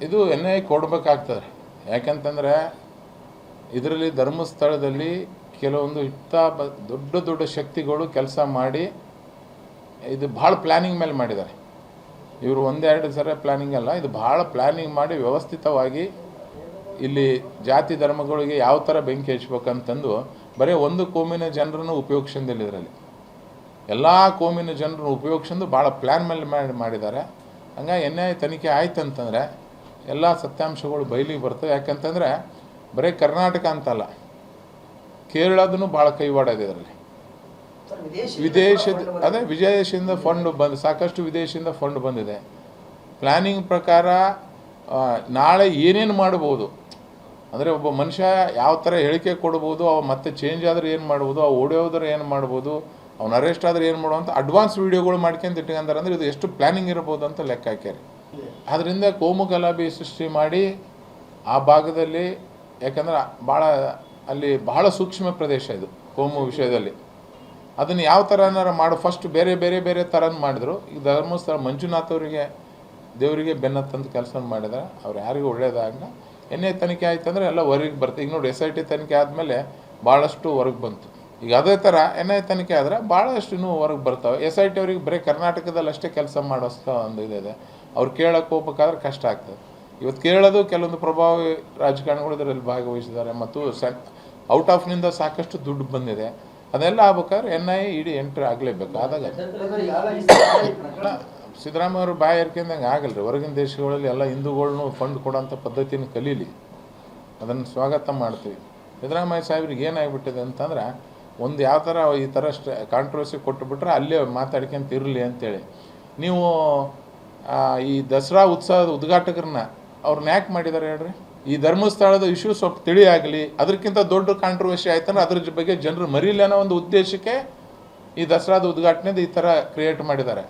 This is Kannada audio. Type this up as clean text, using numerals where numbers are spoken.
ಇದು NIA ಕೊಡಬೇಕಾಗ್ತದೆ. ಯಾಕಂತಂದರೆ ಇದರಲ್ಲಿ ಧರ್ಮಸ್ಥಳದಲ್ಲಿ ಕೆಲವೊಂದು ದೊಡ್ಡ ದೊಡ್ಡ ಶಕ್ತಿಗಳು ಕೆಲಸ ಮಾಡಿ ಇದು ಭಾಳ ಪ್ಲ್ಯಾನಿಂಗ್ ಮೇಲೆ ಮಾಡಿದ್ದಾರೆ. ಇವರು ಒಂದೆರಡು ಸರಿ ಪ್ಲ್ಯಾನಿಂಗ್ ಅಲ್ಲ, ಇದು ಭಾಳ ಪ್ಲ್ಯಾನಿಂಗ್ ಮಾಡಿ ವ್ಯವಸ್ಥಿತವಾಗಿ ಇಲ್ಲಿ ಜಾತಿ ಧರ್ಮಗಳಿಗೆ ಯಾವ ಥರ ಬೆಂಕಿ ಹಚ್ಬೇಕಂತಂದು ಬರೀ ಒಂದು ಕೋಮಿನ ಜನರನ್ನು ಉಪಯೋಗಿಸಿಲ್ಲ. ಇದರಲ್ಲಿ ಎಲ್ಲ ಕೋಮಿನ ಜನರನ್ನು ಉಪಯೋಗಿಸಿದ್ದು ಭಾಳ ಪ್ಲ್ಯಾನ್ ಮೇಲೆ ಮಾಡಿದ್ದಾರೆ. ಹಂಗಾಗಿ NIA ತನಿಖೆ ಆಯ್ತು ಅಂತಂದರೆ ಎಲ್ಲ ಸತ್ಯಾಂಶಗಳು ಬಯಲಿಗೆ ಬರ್ತವೆ. ಯಾಕಂತಂದರೆ ಬರೀ ಕರ್ನಾಟಕ ಅಂತಲ್ಲ, ಕೇರಳದೂ ಭಾಳ ಕೈವಾಡ ಇದೆ ಇದರಲ್ಲಿ. ವಿದೇಶದಿಂದ ಫಂಡ್ ಸಾಕಷ್ಟು ವಿದೇಶದಿಂದ ಫಂಡ್ ಬಂದಿದೆ. ಪ್ಲ್ಯಾನಿಂಗ್ ಪ್ರಕಾರ ನಾಳೆ ಏನೇನು ಮಾಡ್ಬೋದು ಅಂದರೆ ಒಬ್ಬ ಮನುಷ್ಯ ಯಾವ ಥರ ಹೇಳಿಕೆ ಕೊಡ್ಬೋದು, ಅವ ಮತ್ತೆ ಚೇಂಜ್ ಆದರೆ ಏನು ಮಾಡ್ಬೋದು, ಅವು ಓಡೋದ್ರೆ ಏನು ಮಾಡ್ಬೋದು, ಅವ್ನು ಅರೆಸ್ಟ್ ಆದರೆ ಏನು ಮಾಡೋ ಅಂತ ಅಡ್ವಾನ್ಸ್ ವೀಡಿಯೋಗಳು ಮಾಡ್ಕೊಂಡು ಇಟ್ಕೊಂಡಾರೆ. ಅಂದರೆ ಇದು ಎಷ್ಟು ಪ್ಲ್ಯಾನಿಂಗ್ ಇರ್ಬೋದು ಅಂತ ಲೆಕ್ಕ ಹಾಕ್ಯಾರೆ. ಆದ್ದರಿಂದ ಕೋಮು ಗಲಭೆ ಸೃಷ್ಟಿ ಮಾಡಿ ಆ ಭಾಗದಲ್ಲಿ, ಯಾಕಂದ್ರೆ ಅಲ್ಲಿ ಬಹಳ ಸೂಕ್ಷ್ಮ ಪ್ರದೇಶ ಇದು ಕೋಮು ವಿಷಯದಲ್ಲಿ. ಅದನ್ನು ಯಾವ ಥರನಾರ ಫಸ್ಟ್ ಬೇರೆ ಬೇರೆ ಬೇರೆ ಥರ ಮಾಡಿದ್ರು. ಈಗ ಧರ್ಮಸ್ಥಳ ಮಂಜುನಾಥ್ ಅವರಿಗೆ ದೇವರಿಗೆ ಬೆನ್ನತ್ತಂತ ಕೆಲಸ ಮಾಡಿದ್ದಾರೆ. ಅವ್ರು ಯಾರಿಗೂ ಒಳ್ಳೇದಾಗಲ್ಲ. NIA ತನಿಖೆ ಆಯ್ತು ಅಂದರೆ ಎಲ್ಲ ಹೊರಗೆ ಬರ್ತದೆ. ಈಗ ನೋಡಿ SIT ತನಿಖೆ ಆದಮೇಲೆ ಭಾಳಷ್ಟು ಹೊರಗೆ ಬಂತು. ಈಗ ಅದೇ ಥರ NIA ತನಿಖೆ ಆದರೆ ಭಾಳಷ್ಟು ಇನ್ನೂ ಹೊರಗೆ ಬರ್ತವೆ. SIT ಅವ್ರಿಗೆ ಬರೀ ಕರ್ನಾಟಕದಲ್ಲಿ ಅಷ್ಟೇ ಕೆಲಸ ಮಾಡೋಷ್ಟು ಒಂದು ಇದೆ. ಅವ್ರು ಕೇಳಕ್ಕೆ ಹೋಗ್ಬೇಕಾದ್ರೆ ಕಷ್ಟ ಆಗ್ತದೆ. ಇವತ್ತು ಕೇಳೋದು ಕೆಲವೊಂದು ಪ್ರಭಾವಿ ರಾಜಕಾರಣಿಗಳು ಇದರಲ್ಲಿ ಭಾಗವಹಿಸಿದ್ದಾರೆ ಮತ್ತು ಔಟ್ ಆಫ್ನಿಂದ ಸಾಕಷ್ಟು ದುಡ್ಡು ಬಂದಿದೆ. ಅದೆಲ್ಲ ಆಗ್ಬೇಕಾದ್ರೆ NIA ಇಡೀ ಎಂಟ್ರಿ ಆಗಲೇಬೇಕು. ಆದಾಗ ಸಿದ್ದರಾಮಯ್ಯ ಅವರು ಬಾಯಿ ಏರ್ಕೊಂಡಂಗೆ ಆಗಲ್ಲ ರೀ. ಹೊರಗಿನ ದೇಶಗಳಲ್ಲಿ ಎಲ್ಲ ಹಿಂದೂಗಳ್ನು ಫಂಡ್ ಕೊಡೋಂಥ ಪದ್ಧತಿನ ಕಲೀಲಿ, ಅದನ್ನು ಸ್ವಾಗತ ಮಾಡ್ತೀವಿ. ಸಿದ್ದರಾಮಯ್ಯ ಸಾಹೇಬ್ರಿಗೆ ಏನಾಗಿಬಿಟ್ಟಿದೆ ಅಂತಂದ್ರೆ ಒಂದು ಯಾವ ಥರ ಈ ಥರ ಕಾಂಟ್ರವರ್ಸಿ ಕೊಟ್ಟುಬಿಟ್ರೆ ಅಲ್ಲೇ ಮಾತಾಡ್ಕೊಂತ ಇರಲಿ ಅಂತೇಳಿ. ನೀವು ಈ ದಸರಾ ಉತ್ಸವದ ಉದ್ಘಾಟಕರನ್ನ ಅವ್ರನ್ನ ಯಾಕೆ ಮಾಡಿದ್ದಾರೆ ಹೇಳ್ರಿ? ಈ ಧರ್ಮಸ್ಥಳದ ಇಶ್ಯೂ ಸ್ವಲ್ಪ ತಿಳಿ ಆಗಲಿ, ಅದಕ್ಕಿಂತ ದೊಡ್ಡ ಕಾಂಟ್ರವರ್ಸಿ ಆಯ್ತಂದ್ರೆ ಅದ್ರ ಬಗ್ಗೆ ಜನರು ಮರೀಲಿ ಅನ್ನೋ ಒಂದು ಉದ್ದೇಶಕ್ಕೆ ಈ ದಸರಾದ ಉದ್ಘಾಟನೆದು ಈ ಥರ ಕ್ರಿಯೇಟ್ ಮಾಡಿದ್ದಾರೆ.